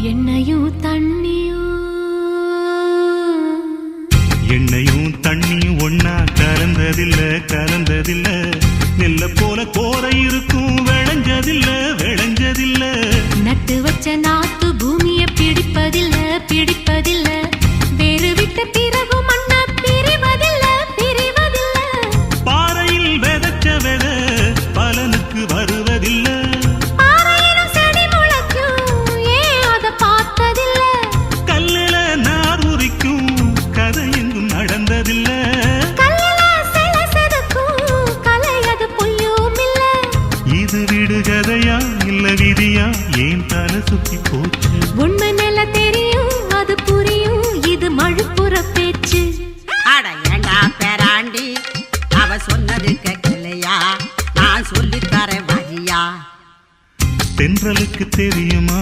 எண்ணெயும் தண்ணியும் ஒன்னா கலந்ததில்ல நெல்ல போல கோரை இருக்கும் விளைஞ்சதில்ல நட்டு வச்ச நாத்து பூமிய பிடிப்பதில்ல வேறு விட்ட பிறகு மண்ண பிரிவதில்ல பாறையில் விதைச்ச வித பலனுக்கு வருவதில்ல செடி முளைக்கும் ஏன் அத பார்த்ததில்ல கல்லில நார் உரிக்கும் கதை எங்கும் நடந்ததில்ல இது விடுகதையா இல்ல விதியா ஏன் தலை சுத்தி போச்சு உண்மை நில தெரியும் அது புரியும் இது மழுப்புற பேச்சு அட ஏண்டா பேராண்டி அவ சொன்னது கேட்கலையா நான் சொல்லித்தரேன் வரியா தென்றலுக்கு தெரியுமா